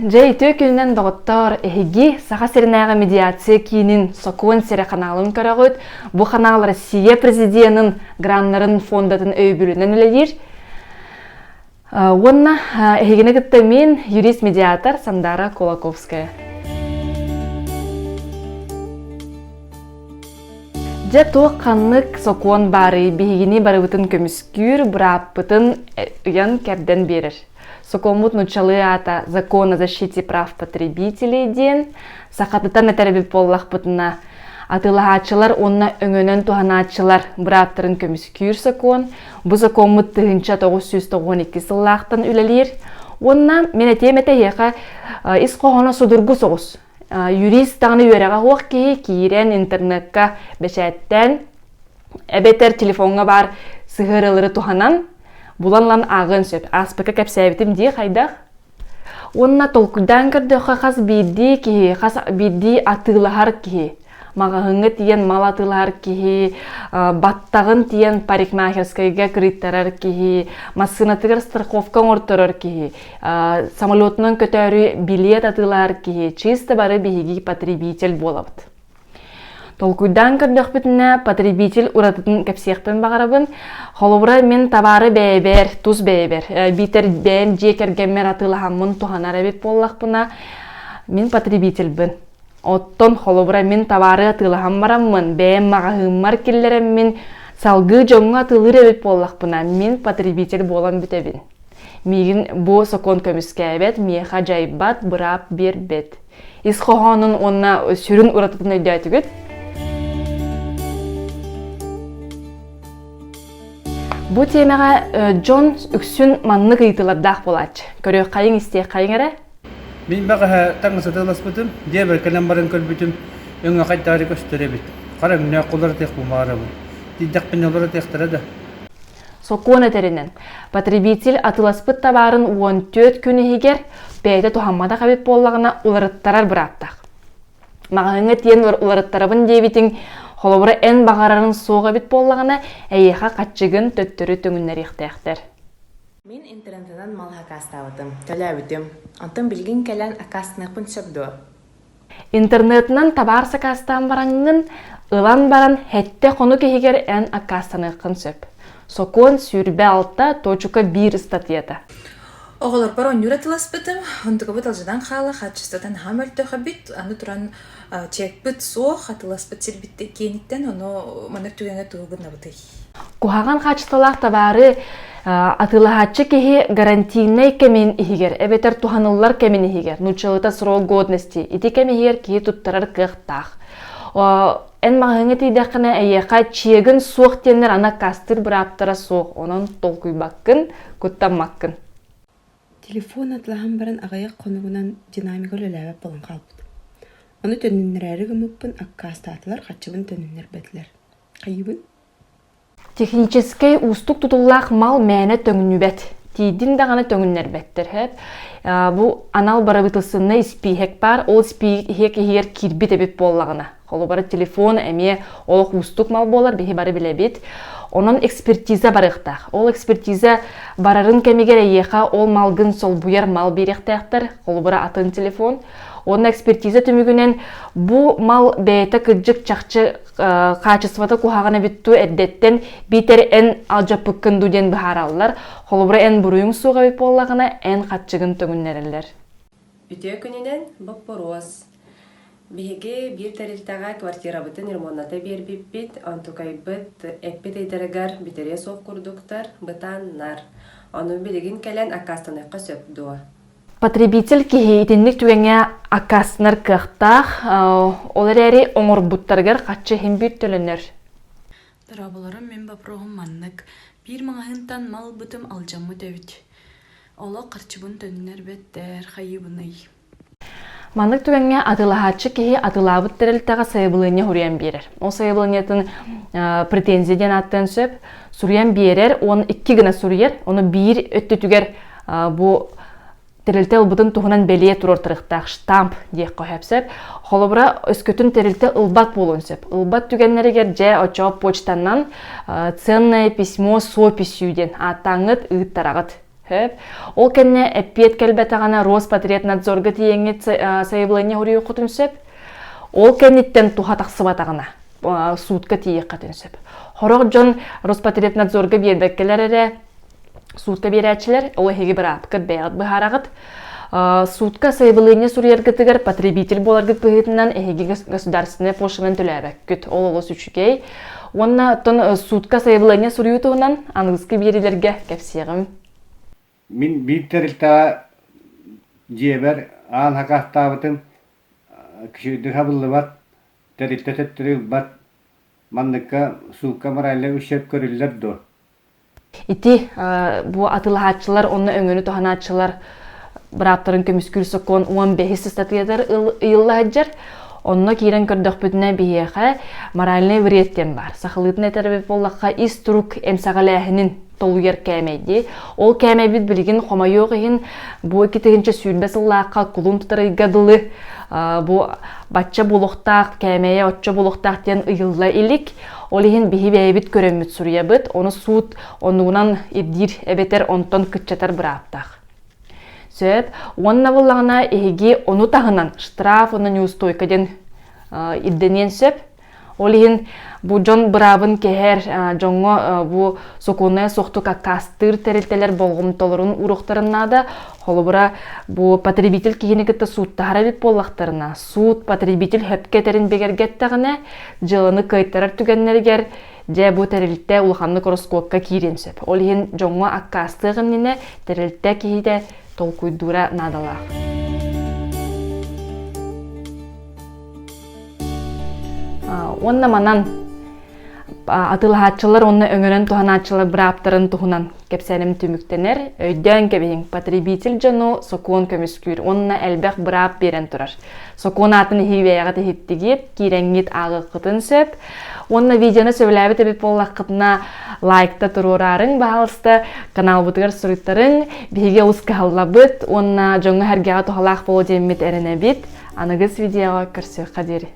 Жай төкүнен доғыттар эһиги саха серинага медиация кийинин сокуон сере каналын көрөгөт. Бу канал Россия президентinin граннарын фондатын өйбүлүнөн үлелир. Онна эһигине кытта мен юрист-медиатор Сандара Кулаковская. Же туох каннык сокуон бары бигини барыбытын көмүскүр бырааптарын ыян керден берер. Сокомут нучалы ата закон о защите прав потребителей ден, сақатытан әтәрбіп боллақпытына. Атыылаһарчылар онна өңөнөн туһаначылар бырааптарын көмүскүр закон. Бу законмут 1992 сыллаақтан үлелер. Онна мен әтемете еқа ис қоғана судургу соғыз. Юрист тағыны өреға хоқ кейрен интернетка бәшәттен әбетер телефонға бар сығырылыры туһанан. Буланлан ағын сөп, аспыка кэпсиэхпитим дие қайдақ. Онна толкудан кірдіққа қас бидді кеге, қас бидді Атыылаһар кеге. Мағағыңы тиен мал Атыылаһар кеге, баттағын тиен парикмахерскайға кіріттарар кеге, масынатығыр страховкан ортырар кеге, самолетнын көтәрі билет Атыылаһар кеге, чисто бары бігеге потребитель болабыд. Толкуйдан көрдөкпүтүнө потребитель уратытын кэпсиэхпин багарабын. Холобура мен табары бэйбер, туз бэйбер. Битер бэйм жекергенмер Атыылаһаммын туһанар эбит боллакпына. Мен потребитель бын. Оттон холобура мен табары Атыылаһам бараммын. Бэйм магахыммар киллереммин. Салгы жоңга Атыылыр эбит боллакпына. Мен потребитель болам бүтебин. Мигин бу сокон көмүскәбет, миеха жайбат бырап бербет. Исхохонун онна сүрүн уратытын өйдөтүгүт. Бу темаға дьон үксүн манны кыйтылардақ болач. Көрөк қайың истек қайың әрі? Мен баға таңғы сатылас бұтым, дебір кәлем барын көлбітім, өңі қайттары көстірі біт. Қарың үні қолары теқ бұмары бұл. Диддақ пен олары теқтіреді. Сокуон әтерінен. Потребитель атыласпыт табарын 14 күні егер, бәйді тухаммада қабет боллағына уларыттарар бырааптақ. Мағаңы тиен уларыттарабын дейбітің, холобура эн бағарарын соға бит боллағына әйеға қатчығын төттірі төңіннер ектәқтер. Мен интернетынан мал хакастабытым, төләбітім. Антын білген кәлән акастынықпын сөпді. Интернетынан табар сакастан бараңын, ылан баран хәтте қону кехегер ән акастынықын сөп. Сокуон сүрбе алта точука 1 статьята. Оғылар бар он юратылас бітім, онтығы бұт алжадан қалы, қатшыстатан хамөлті қабит, аны тұран чекпіт соқ, атылас біт селбітті кеніктен, оны манық түгенге туғын абытай. Кухаган хачталақ табары Атыылаһарчы кеге гарантийный кемен ихигер, эбетер туханыллар кемен ихигер, нучалыта срок годности, ити кемегер кеге туттарар кықтақ. Эн мағыңы тейдіқіне әйеқа чегін соқ тенер ана кастыр бырааптара соқ, онын толкуй баққын, күттан маққын. Телефон атылаһан баран ағайық қонуғынан динамикөл өләбәп болын қалбыд. Оны төніннер әрі ғымыппын, аккастатылар қатшыбын төніннер бәтілер. Қайыбын? Технический устук тутуллақ мал мәне төңінүбәт. Тейдін дағаны төңіннер бәттір. Бұ анал барабытысыны испейхек бар, ол испейхек егер кирбит әбет боллағына. Қолы бары телефон әме олық устук мал болар, бейі бары біләбет. Onun экспертиза барықтақ. Ол экспертиза барарын кәмегер әйеқа ол малгын сол бұяр мал беректәқтір. Қолы бары атын телефон. Onun экспертиза түмігінен бұ мал бәйті күджік чақчы қачысваты құхағына бітту әддеттен битер ән алжапыққын дүден бұхаралылар. Қолы бары ән бұруың суға біп болағына ән қатчығын түгіннерілер. Үтө күнінен баппороз. Биһиги бир тарилтага квартирабытын ремонната бербиппит, антукайбыт эппит эйтерегар битере соқ курдуктар, бытаннар. Оны билигин келен акастаныкка сөпдуа. Потребитель кеге итинник түгенге акастынар кықтақ, олар әрі оңыр бұттарғар қатшы хембет төлінер. Тарабыларым мен бапроғым маннық, бір маңағынтан мал бұтым алжамы дөбіт. Ола қарчыбын төнінер беттер, қайыбыны. Маннык түгенге Атыылаһарчы кеге атылабыт терелтаға сайыбылыне хүрен берер. Ол сайыбылынетін претензияден аттын сөп, сүрен берер, оны 2 гына сүрер, оны 1 өтті түгер бұ терелте ұлбытын туһунан бәлие тұрор тұрықтақ штамп дейк қойапсып, холобыра өскөтін терелте ұлбат болуын сөп. Ұлбат түгенлерігер жа очауып почтаннан ценное письмо с описюден аттаңыт ұйттарағыт Хөп. Ол кенне эппет келбетагана Роспотребнадзорга тиеңет заявление хурию кутунсеп. Ол кенниттен туха таксыбатагана судка тиек катынсеп. Хорог жон Роспотребнадзорга бербеккелер судка берәчилер, ол хеги бырааптар бәят быхарагыт. Судка заявление сурьергытыгар потребитель боларгыт быгытынан эһиги государственная пошлина төләбәк күт ололос үчүгей. Онна тон судка заявление сурьютугунан английский берилерге кэпсиэхпит. Мин биттерилта жебер аан хакастабытым кишиди хабыллыбат терилтететтерилбат манныка судка марайлы үшеп көрүллер до. Ити бу атыылаһарчылар, онна өңөнө туһанарчылар бырааптарын көмүскүр сокон 15 статьялар ыйыллаһаджар. Онно кирен көрдөкпүтүнө биһиэхэ моральный вредтен бар. Сахалытын этербеп боллакка ис турук эмсагалээхинин толуер кәмейди. Ол кәмейбит билигин хомайоғыхин бу китегинче сүйрбес ыллааққа кулун тутарыйгадылы бу батча булуқтақ, кәмейе отча булуқтақ ден ыйылла илик. Олихин биһи бәйбит көрөммүт сурьябыт. Оны суд онугунан ибдир эбетер онтон кытчатар бырааптаах. Сөп, онна боллағына эһиги ону тағынан штраф, оны неустойка ден идденен сөп. Олихин бу жон быраабын кехер жоңго бу соконная соқту кастыр терилтелер болгомтолорун уруктарынада холобура бу потребитель кихини кытта судтахара бит боллактарына. Суд потребитель хөпкетерин бегергеттагына жылыны кайттарар түгеннергер же бу терилте улханны короскопка кирен сөп. Олихин жоңго аккастыгынне терилте кихиде толкуйдура надала. Онна манан атыылаһарчылар онна өңөнөн туһанарчылар бырааптарын туһунан кэпсиэхпит түмүктенер. Өйдөн кебиң потребитель жону сокон көмүскүр. Онна элбек быраап берен турар. Сокон атын хибеяга типтигип, киреңит агыкытын сөп. Онна видеоны сөйләбит эбит боллакытына лайкта турурарын баалыста канал бутыгар сурыттарын биге ускаллабыт. Онна жоңго хергега тухалаах болу деммит эренебит. Аныгыз видеоға көрсө кадери.